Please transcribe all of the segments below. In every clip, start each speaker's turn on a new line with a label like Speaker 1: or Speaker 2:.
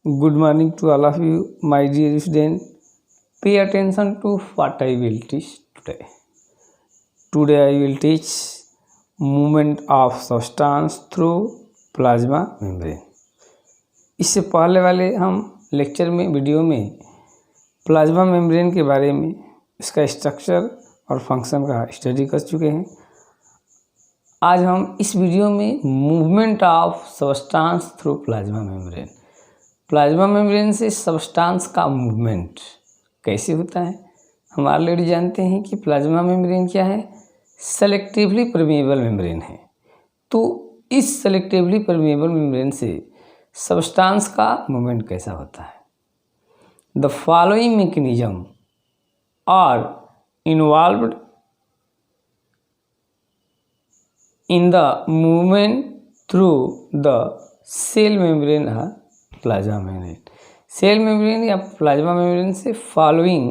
Speaker 1: Good morning to all of you, my dear student. Pay attention to what I will teach today. Today I will teach movement of substance through plasma membrane. इससे पहले वाले हम lecture में video में plasma membrane के बारे में इसका स्ट्रक्चर और फंक्शन का स्टडी कर चुके हैं। आज हम इस वीडियो में movement of substance through plasma membrane, plasma membrane से सब्सटेंस का मूवमेंट कैसे होता है। हम ऑलरेडी जानते हैं कि प्लाज्मा मेम्ब्रेन क्या है, सेलेक्टिवली परमेएबल मेम्ब्रेन है। तो इस सेलेक्टिवली परमेएबल मेम्ब्रेन से सब्सटेंस का मूवमेंट कैसा होता है। The following mechanism are involved in the movement through the cell membrane or plasma membrane। Cell membrane या प्लाज्मा मेम्ब्रेन से फॉलोइंग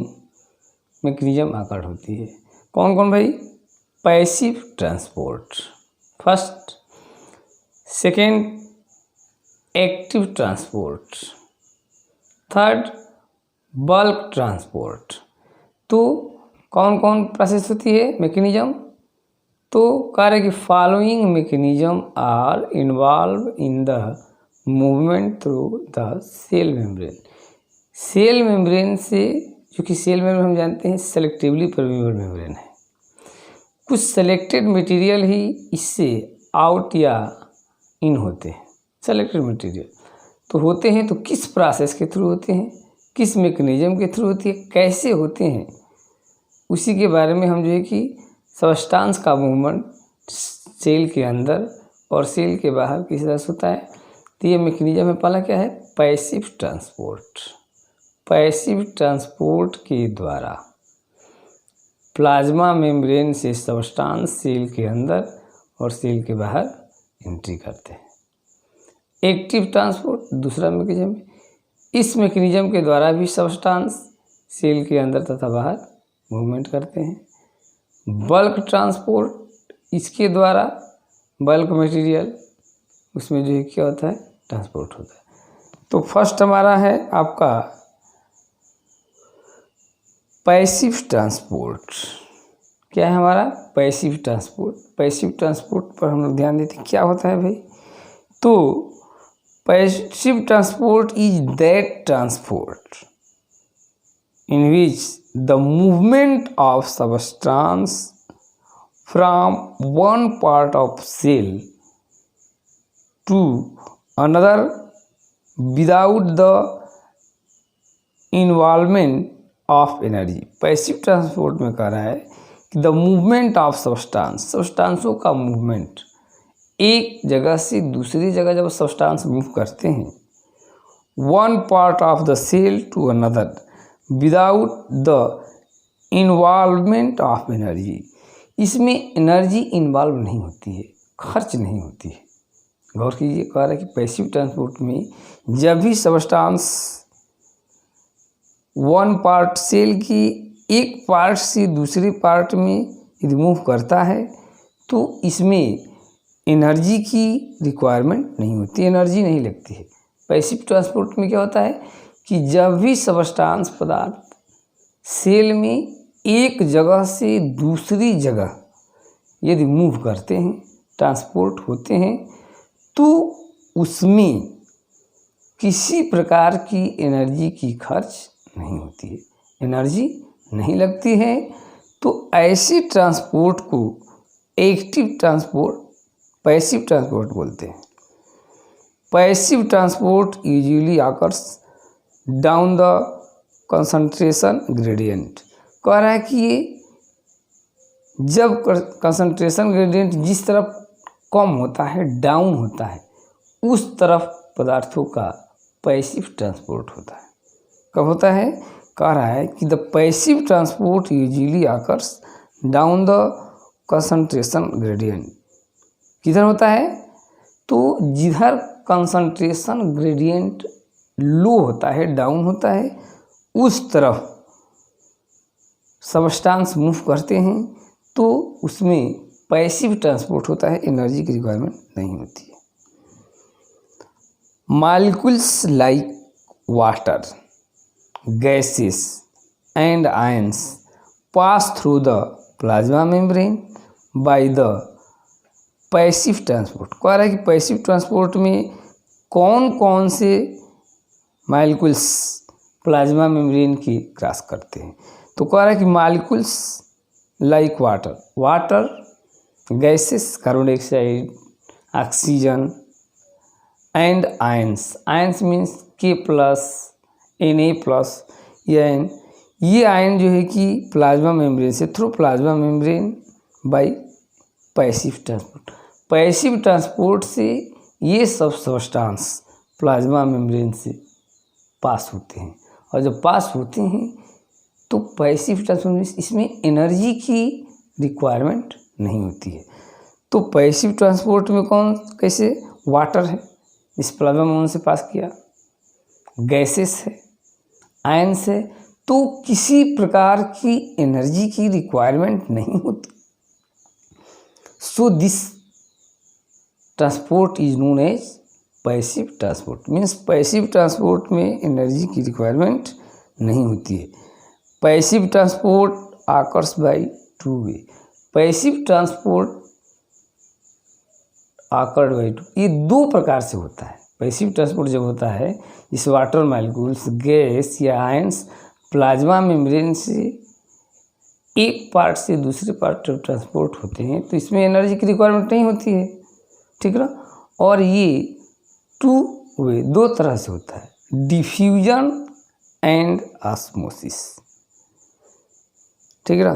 Speaker 1: मैकेनिज्म आकर होती है। कौन कौन भाई? Passive transport first, second active transport, third bulk transport. तो कौन कौन प्रोसेस होती है मैकेनिज्म? तो कह रहे कि following mechanism are involve in the movement through the cell membrane. Cell membrane से, क्योंकि सेल मेम्ब्रेन हम जानते हैं सेलेक्टिवली परमेएबल मेम्ब्रेन है, कुछ सेलेक्टेड मटेरियल ही इससे आउट या इन होते हैं। सेलेक्टेड मटेरियल तो होते हैं, तो किस प्रोसेस के थ्रू होते हैं, किस मैकेनिज्म के थ्रू होती है, कैसे होते हैं, उसी के बारे में हम जो है कि सब्सटेंस का मूवमेंट सेल के अंदर और सेल के बाहर किस तरह से होता है। तो ये मैकेनिज्म में पहला क्या है? Passive transport. पैसिव ट्रांसपोर्ट के द्वारा प्लाज्मा मेम्ब्रेन से सब्सटेंस सेल के अंदर और सेल के बाहर एंट्री करते हैं। एक्टिव ट्रांसपोर्ट दूसरा मैकेनिज्म, इस मैकेनिज्म के द्वारा भी सब्सटेंस सेल के अंदर तथा बाहर मूवमेंट करते हैं। बल्क ट्रांसपोर्ट, इसके द्वारा बल्क मटेरियल उसमें जो है क्या होता है, ट्रांसपोर्ट होता है। तो फर्स्ट हमारा है आपका पैसिव ट्रांसपोर्ट। क्या है हमारा? Passive transport. पैसिव ट्रांसपोर्ट पर हम लोग ध्यान देते हैं क्या होता है भाई। तो passive transport is that transport in which the movement of substance from one part of cell to another without the involvement of energy। Passive transport में कह रहा है कि द मूवमेंट ऑफ सब्सटेंस, सब्सटेंसों का मूवमेंट एक जगह से दूसरी जगह जब सब्सटेंस मूव करते हैं, one part of the cell to another without the involvement of energy. इसमें एनर्जी इन्वॉल्व नहीं होती है, खर्च नहीं होती है। गौर कीजिए, कह रहा है कि पैसिव ट्रांसपोर्ट में जब भी सब्सटेंस वन पार्ट सेल की एक पार्ट से दूसरे पार्ट में यदि मूव करता है तो इसमें एनर्जी की रिक्वायरमेंट नहीं होती, एनर्जी नहीं लगती है। पैसिव ट्रांसपोर्ट में क्या होता है कि जब भी सब्सटेंस पदार्थ सेल में एक जगह से दूसरी जगह यदि मूव करते हैं, ट्रांसपोर्ट होते हैं, तो उसमें किसी प्रकार की एनर्जी की खर्च नहीं होती है, एनर्जी नहीं लगती है। तो ऐसे ट्रांसपोर्ट को एक्टिव ट्रांसपोर्ट, पैसिव ट्रांसपोर्ट बोलते हैं। Passive transport usually occurs down the concentration gradient. कह रहा है कि ये जब कंसंट्रेशन ग्रेडियंट जिस तरफ कम होता है, डाउन होता है, उस तरफ पदार्थों का पैसिव ट्रांसपोर्ट होता है। कब होता है? कह रहा है कि the passive transport usually occurs down the concentration gradient. किधर होता है? तो जिधर कंसंट्रेशन ग्रेडियंट लो होता है, डाउन होता है, उस तरफ सब्सटेंस मूव करते हैं, तो उसमें पैसिव ट्रांसपोर्ट होता है, एनर्जी की रिक्वायरमेंट नहीं होती है। Molecules like water, gases and ions pass through the plasma membrane by the passive transport. कह रहा है कि पैसिव ट्रांसपोर्ट में कौन कौन से मालिक्यूल्स प्लाज्मा मेम्ब्रेन की क्रॉस करते हैं। तो कह रहा है कि molecules like water, water, gases carbon dioxide, oxygen and ions, ions means K+, Na+, ये आयन जो है कि प्लाज्मा मेम्ब्रेन से through plasma membrane by passive transport, passive transport से ये सब सब्सटेंस प्लाज्मा मेम्ब्रेन से पास होते हैं। और जब पास होते हैं तो पैसिव ट्रांसपोर्ट इसमें एनर्जी की रिक्वायरमेंट नहीं होती है। तो पैसिव ट्रांसपोर्ट में कौन कैसे, वाटर है, इस प्लाज्मा मेम्ब्रेन से पास किया, गैसेस है, आयंस है, तो किसी प्रकार की एनर्जी की रिक्वायरमेंट नहीं होती। So this transport is known as passive transport. Means passive transport में एनर्जी की रिक्वायरमेंट नहीं होती है। Passive transport occurs by two way, passive transport occurred by two, ये दो प्रकार से होता है। पैसिव ट्रांसपोर्ट जब होता है, इस वाटर मालिक्यूल्स, गैस या आयंस प्लाज्मा मेम्ब्रेन से एक पार्ट से दूसरे पार्ट ट्रांसपोर्ट होते हैं, तो इसमें एनर्जी की रिक्वायरमेंट नहीं होती है, ठीक है ना। और ये टू वे, दो तरह से होता है, डिफ्यूजन एंड ऑस्मोसिस, ठीक है ना।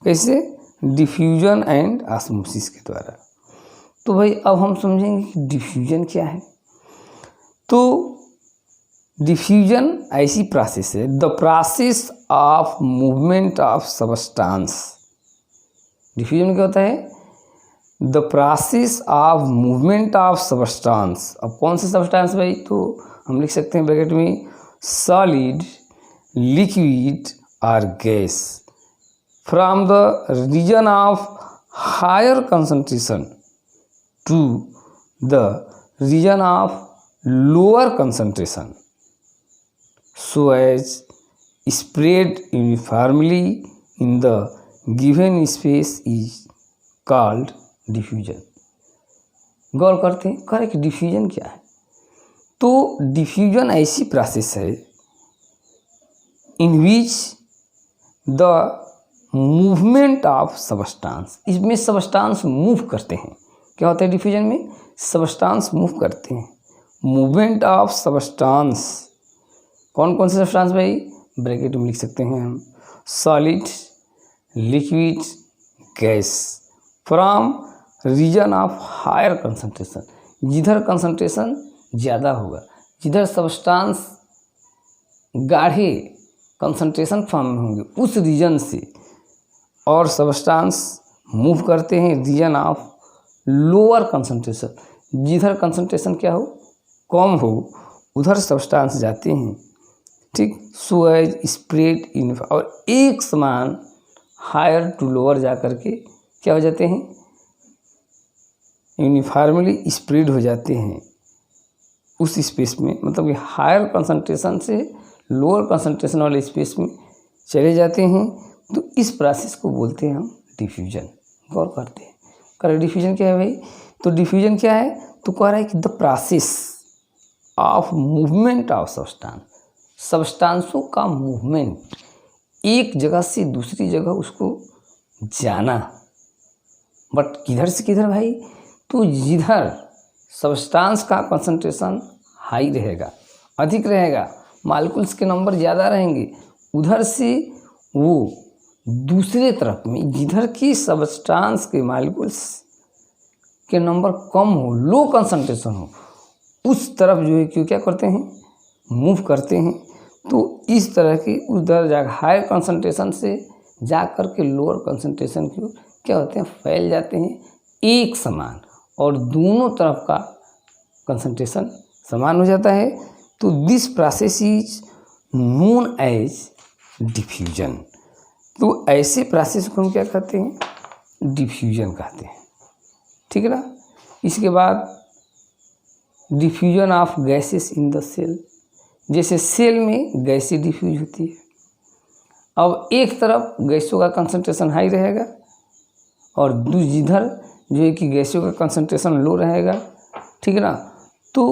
Speaker 1: कैसे, डिफ्यूजन एंड ऑस्मोसिस के द्वारा। तो भाई अब हम समझेंगे कि डिफ्यूजन क्या है। तो डिफ्यूजन ऐसी प्रोसेस है, the process of movement of substance. Diffusion क्या होता है, the process of movement of substance. अब कौन से सबस्टांस भाई, तो हम लिख सकते हैं ब्रैकेट में सॉलिड, लिक्विड और gas from the region of higher concentration to the region of lower concentration so as spread uniformly in the given space is called diffusion। गौर करते हैं, करें कि डिफ्यूजन क्या है। तो डिफ्यूजन ऐसी प्रोसेस है in which the movement of substance, इसमें सबस्टांस मूव करते हैं। क्या होता है डिफ्यूजन में, सबस्टांस मूव करते हैं। मूवमेंट ऑफ सबस्टांस, कौन कौन से सबस्टांस भाई, ब्रैकेट में लिख सकते हैं हम, solid, liquid, gas from region of higher concentration, जिधर कंसंट्रेशन ज़्यादा होगा, जिधर सबस्टांस गाढ़े कंसंट्रेशन फॉर्म में होंगे उस रीजन से, और सबस्टांस मूव करते हैं रीजन ऑफ लोअर कंसंट्रेशन, जिधर कंसंट्रेशन क्या हो, कम हो, उधर सबस्टांस जाते हैं, ठीक। सो एज स्प्रेड इन, और एक समान हायर टू लोअर जा कर के क्या हो जाते हैं, यूनिफॉर्मली स्प्रेड हो जाते हैं उस स्पेस में। मतलब कि हायर कंसंट्रेशन से लोअर कंसंट्रेशन वाले स्पेस में चले जाते हैं। तो इस प्रोसेस को बोलते हैं हम डिफ्यूजन। गौर करते हैं, करें डिफ्यूजन क्या है भाई। तो डिफ्यूजन क्या है, तो कह रहा है कि the process of movement of substance, सबस्टांसों का मूवमेंट, एक जगह से दूसरी जगह उसको जाना, बट किधर से किधर भाई, तो जिधर सबस्टांस का कंसंट्रेशन हाई रहेगा, अधिक रहेगा, मालिक्यूल्स के नंबर ज़्यादा रहेंगे, उधर से वो दूसरे तरफ में जिधर की सबस्टांस के मालिक्यूल्स के नंबर कम हो, लो कंसंट्रेशन हो, उस तरफ जो है क्यों क्या करते हैं, मूव करते हैं। तो इस तरह के उधर जा हायर कंसंट्रेशन से जा कर के लोअर कंसंट्रेशन की क्या होते हैं, फैल जाते हैं एक समान, और दोनों तरफ का कंसंट्रेशन समान हो जाता है। तो this process is known as diffusion. तो ऐसे प्रोसेस को हम क्या कहते हैं, डिफ्यूजन कहते हैं, ठीक है ना। इसके बाद diffusion of gases in the cell, जैसे सेल में गैसें डिफ्यूज होती है। अब एक तरफ गैसों का कंसंट्रेशन हाई रहेगा और जिधर जो है कि गैसों का कंसंट्रेशन लो रहेगा, ठीक है ना। तो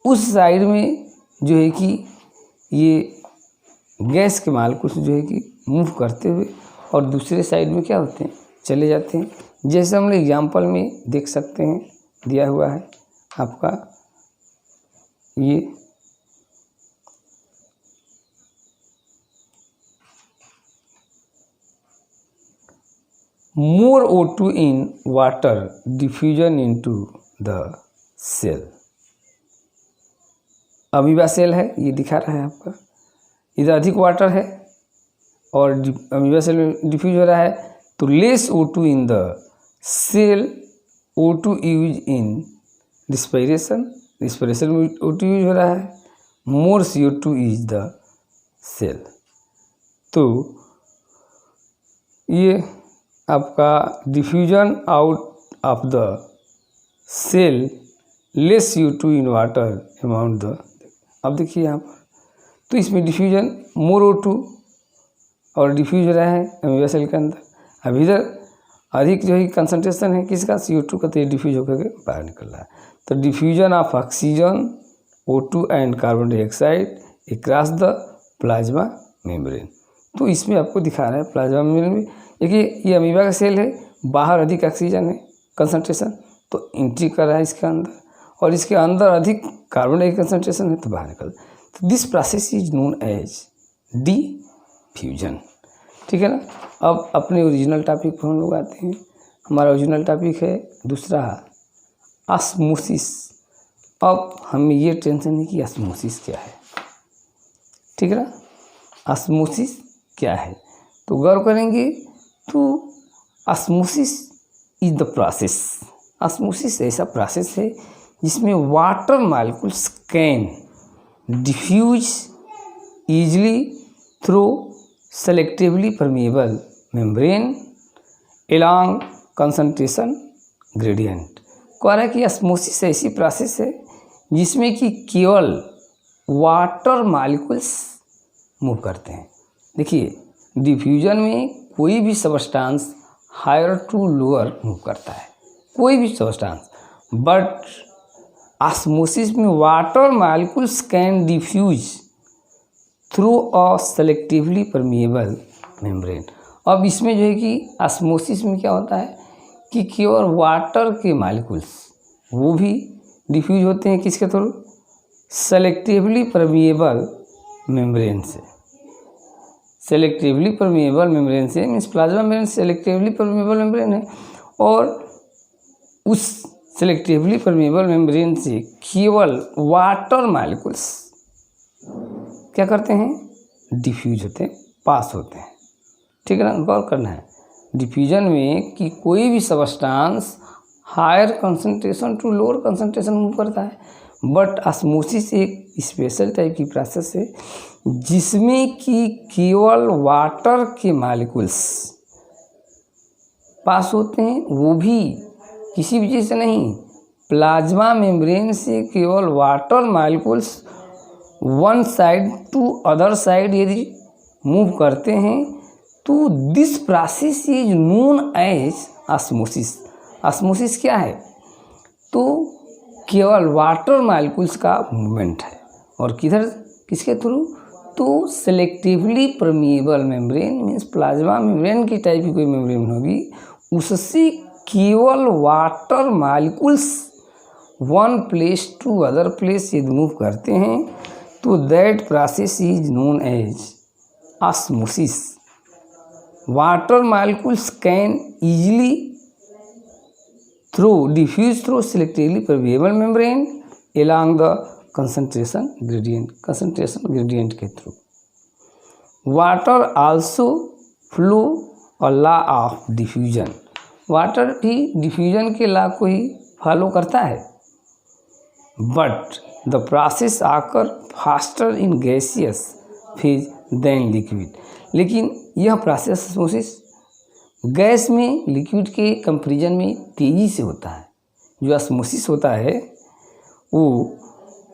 Speaker 1: उस साइड में जो है कि ये गैस के मालिक्यूल्स जो है कि मूव करते हुए और दूसरे साइड में क्या होते हैं, चले जाते हैं। जैसे हम लोग एग्जाम्पल में देख सकते हैं, दिया हुआ है आपका ये more O2 in water diffusion into the cell। Amoeba cell है, ये दिखा रहा है आपका, इधर अधिक वाटर है और अमीबा सेल में डिफ्यूज हो रहा है, तो less O2 in the cell, O2 use in respiration, respiration में O2 यूज हो रहा है, मोर CO2 इज द सेल। तो ये आपका diffusion out of the cell, less CO2 in water amount the. अब देखिए यहाँ पर, तो इसमें डिफ्यूजन मोर O2 और डिफ्यूज हो रहा है अमीबा सेल के अंदर। अब इधर अधिक जो है कंसंट्रेशन है किसका, CO2 का, तो ये डिफ्यूज होकर के बाहर निकल रहा है। तो diffusion of oxygen, O2 and carbon dioxide across the plasma membrane. तो इसमें आपको दिखा रहा है प्लाज्मा मेम्ब्रेन में, देखिए ये अमीबा का सेल है, बाहर अधिक ऑक्सीजन है कंसंट्रेशन, तो एंट्री कर रहा है इसके अंदर, और इसके अंदर अधिक कार्बन डाइऑक्साइड कंसंट्रेशन है तो बाहर निकल। तो this process is known as diffusion, ठीक है ना। अब अपने ओरिजिनल टॉपिक पर हम लोग आते हैं। हमारा ओरिजिनल टॉपिक है दूसरा ऑस्मोसिस। अब हमें ये टेंशन है कि ऑस्मोसिस क्या है, ठीक है ना। ऑस्मोसिस क्या है तो गौर करेंगे, तो osmosis is the process, osmosis ऐसा प्रोसेस है जिसमें water molecules can diffuse easily through selectively permeable membrane along concentration gradient। कह रहा है कि ऑस्मोसिस ऐसी प्रोसेस है जिसमें कि केवल वाटर मॉलिक्यूल्स मूव करते हैं। देखिए डिफ्यूजन में कोई भी substance higher to lower move करता है, कोई भी सबस्टांस, बट ऑस्मोसिस में water molecules can diffuse through a selectively permeable membrane. अब इसमें जो है कि ऑस्मोसिस में क्या होता है कि केवल वाटर के मॉलिक्यूल्स वो भी डिफ्यूज होते हैं किसके थ्रू, सेलेक्टिवली परमिएबल मेम्ब्रेन से। सेलेक्टिवली परमिएबल मेम्ब्रेन से means plasma membrane selectively permeable membrane है, और उस सेलेक्टिवली परमिएबल मेम्ब्रेन से केवल वाटर मॉलिक्यूल्स क्या करते हैं, डिफ्यूज होते हैं, पास होते हैं, ठीक है ना। गौर करना है डिफ्यूजन में कि कोई भी substance higher concentration to lower concentration move करता है, बट ऑस्मोसिस एक स्पेशल टाइप की प्रोसेस है जिसमें कि केवल वाटर के मॉलिक्यूल्स पास होते हैं, वो भी किसी भी चीज़ से नहीं, प्लाज्मा मेम्ब्रेन से केवल water molecules one side to other side यदि मूव करते हैं तो this process is known as osmosis. Osmosis क्या है, तो केवल वाटर मॉलिक्यूल्स का मूवमेंट है, और किधर किसके थ्रू, तो selectively permeable membrane means plasma membrane की टाइप की कोई मेम्ब्रेन होगी, उससे केवल water molecules one place to other place यदि मूव करते हैं तो that process is known as osmosis. Water molecules can easily diffuse through selectively permeable membrane along the concentration gradient के थ्रू। वाटर आल्सो फ्लो और लॉ ऑफ डिफ्यूजन, वाटर भी diffusion के law को ही फॉलो करता है, but the process occur faster in gaseous phase than liquid. लेकिन यह प्रोसेस ऑस्मोसिस गैस में लिक्विड के कंपैरिजन में तेज़ी से होता है। जो ऑस्मोसिस होता है वो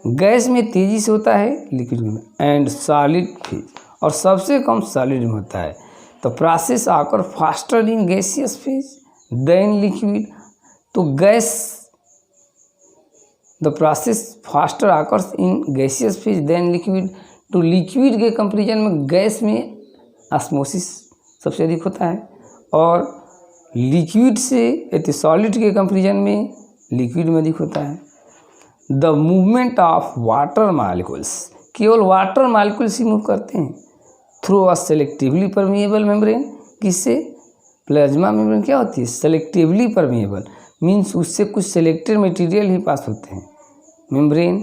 Speaker 1: गैस में तेज़ी से होता है, लिक्विड में, एंड सॉलिड फेज, और सबसे कम सॉलिड में होता है। तो process occur faster in gaseous phase than liquid. तो gas, the process faster occurs in gaseous phase than liquid. तो लिक्विड के कंपेरिजन में गैस में ऑस्मोसिस सबसे अधिक होता है, और लिक्विड से सॉलिड के कंपेरिजन में लिक्विड में अधिक होता है। The movement of water molecules, केवल वाटर मालिक्यूल्स ही मूव करते हैं through a selectively permeable membrane. किससे? प्लाज्मा मेम्ब्रेन क्या होती है? सेलेक्टिवली परमिएबल, मीन्स उससे कुछ सेलेक्टेड मटेरियल ही पास होते हैं। Membrane,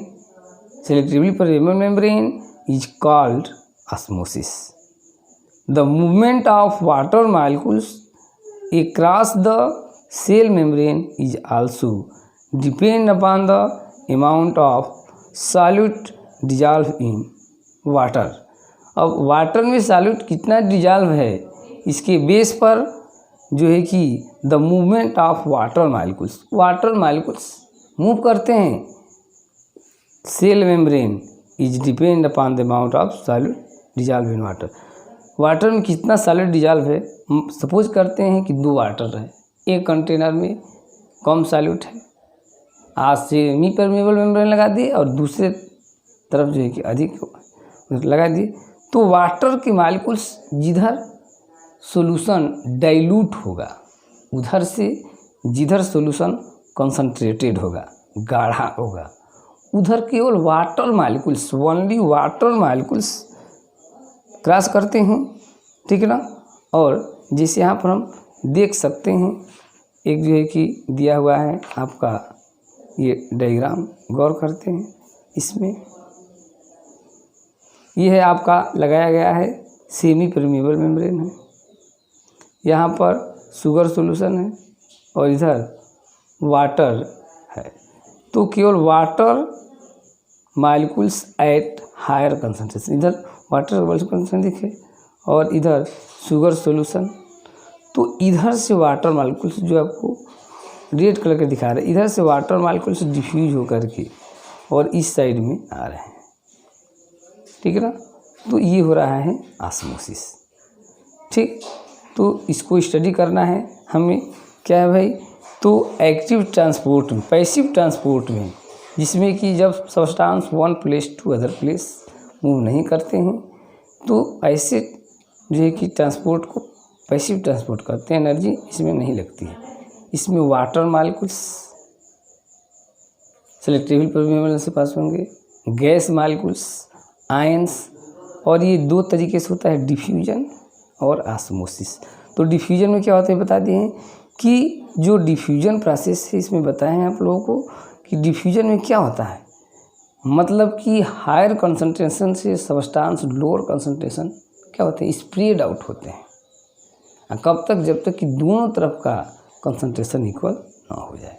Speaker 1: selectively permeable membrane is called osmosis. The movement of water molecules across the cell membrane is also depend upon the amount of solute dissolved in water। अब water में solute कितना dissolve है, इसके base पर जो है कि the movement of water molecules move करते हैं। Cell membrane is depend upon the amount of solute dissolve in water. Water में कितना सॉलिड डिजॉल्व है, सपोज करते हैं कि 2 वाटर है, एक कंटेनर में कम सॉल्यूट है, आज सेमी परमेबल मेम्ब्रेन लगा दिए और दूसरे तरफ जो है कि अधिक लगा दिए, तो वाटर के मालिक्यूल्स जिधर सॉल्यूशन डाइल्यूट होगा, उधर से जिधर सॉल्यूशन कंसंट्रेटेड होगा, गाढ़ा होगा, उधर केवल water molecules, only water molecules cross करते हैं, ठीक है ना। और जैसे यहाँ पर हम देख सकते हैं, एक जो है कि दिया हुआ है आपका ये डायग्राम, गौर करते हैं इसमें, ये है आपका लगाया गया है सेमी परमेबल मेम्ब्रेन है, यहाँ पर शुगर सॉल्यूशन है और इधर वाटर है। तो केवल water molecules at higher concentration, इधर वाटर कंसंट्रेशन दिखे और इधर शुगर सॉल्यूशन। तो इधर से वाटर मालिक्यूल्स जो आपको रेड कलर के दिखा रहे हैं, इधर से वाटर मालिक्यूल्स डिफ्यूज होकर के और इस साइड में आ रहे हैं, ठीक है ना। तो ये हो रहा है ऑस्मोसिस, ठीक। तो इसको स्टडी करना है हमें, क्या है भाई, तो एक्टिव ट्रांसपोर्ट में, पैसिव ट्रांसपोर्ट में, जिसमें कि जब substance one place to other place move नहीं करते हैं, तो ऐसे जो है कि ट्रांसपोर्ट को पैसिव ट्रांसपोर्ट करते हैं, एनर्जी इसमें नहीं लगती है। इसमें वाटर मालिक्यूल्स सेलेक्टिवली परमेबल से पास होंगे, गैस मालिक्यूल्स, आयंस, और ये 2 तरीके से होता है, डिफ्यूजन और ऑस्मोसिस। तो डिफ्यूजन में क्या होता है बता दिए हैं कि जो डिफ्यूजन प्रोसेस है, इसमें बताएं आप लोगों को कि डिफ्यूजन में क्या होता है, मतलब कि हायर कंसंट्रेशन से सब्सटेंस लोअर कंसंट्रेशन क्या होते हैं, स्प्रेड आउट होते हैं। कब तक? जब तक कि दोनों तरफ का कंसंट्रेशन इक्वल ना हो जाए।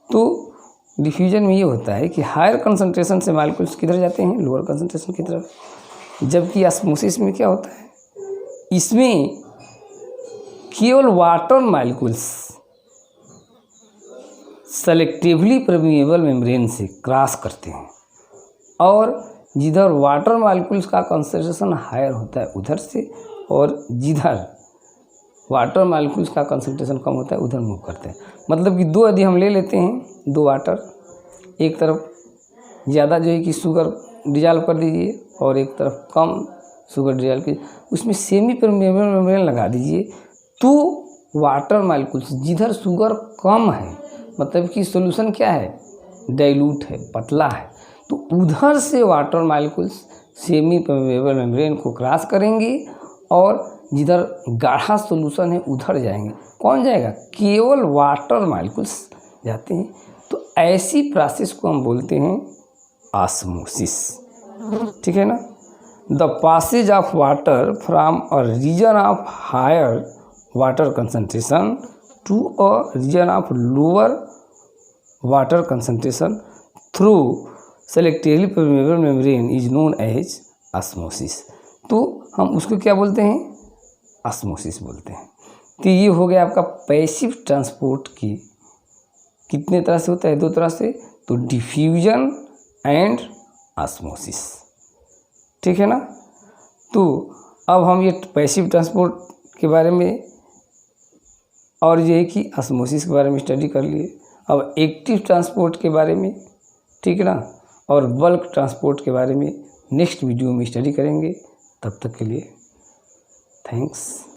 Speaker 1: तो डिफ्यूजन में ये होता है कि हायर कंसंट्रेशन से मालिक्यूल्स किधर जाते हैं, लोअर कंसंट्रेशन की तरफ। जबकि ऑस्मोसिस में क्या होता है, इसमें केवल water molecules selectively permeable membrane से क्रॉस करते हैं, और जिधर वाटर मालिक्यूल्स का कंसंट्रेशन हायर होता है उधर से, और जिधर वाटर मालिक्यूल्स का कंसंट्रेशन कम होता है उधर मूव करते हैं। मतलब कि 2 यदि हम ले लेते हैं, 2 वाटर, एक तरफ ज़्यादा जो है कि शुगर डिजॉल्व कर दीजिए और एक तरफ कम शुगर डिजॉल्व कीजिए, उसमें सेमी परमेबल मेम्ब्रेन लगा दीजिए, तो वाटर मालिक्यूल्स जिधर शुगर कम है, मतलब कि सॉल्यूशन क्या है, डाइल्यूट है, पतला है, तो उधर से water molecules semi permeable membrane को क्रॉस करेंगे और जिधर गाढ़ा सॉल्यूशन है उधर जाएंगे। कौन जाएगा? केवल वाटर मालिक्यूल्स जाते हैं। तो ऐसी प्रोसेस को हम बोलते हैं ऑस्मोसिस, ठीक है ना। The passage of water from a region of higher water concentration to a region of lower water concentration through selectively permeable membrane is known as osmosis. तो हम उसको क्या बोलते हैं? ऑस्मोसिस बोलते हैं। तो ये हो गया आपका पैसिव ट्रांसपोर्ट की कितने तरह से होता है, 2 तरह से, तो डिफ्यूजन एंड ऑस्मोसिस। ठीक है ना। तो अब हम ये पैसिव ट्रांसपोर्ट के बारे में और ये कि ऑस्मोसिस के बारे में स्टडी कर लिए। अब एक्टिव ट्रांसपोर्ट के बारे में, ठीक है ना, और बल्क ट्रांसपोर्ट के बारे में नेक्स्ट वीडियो में स्टडी करेंगे। तब तक के लिए थैंक्स।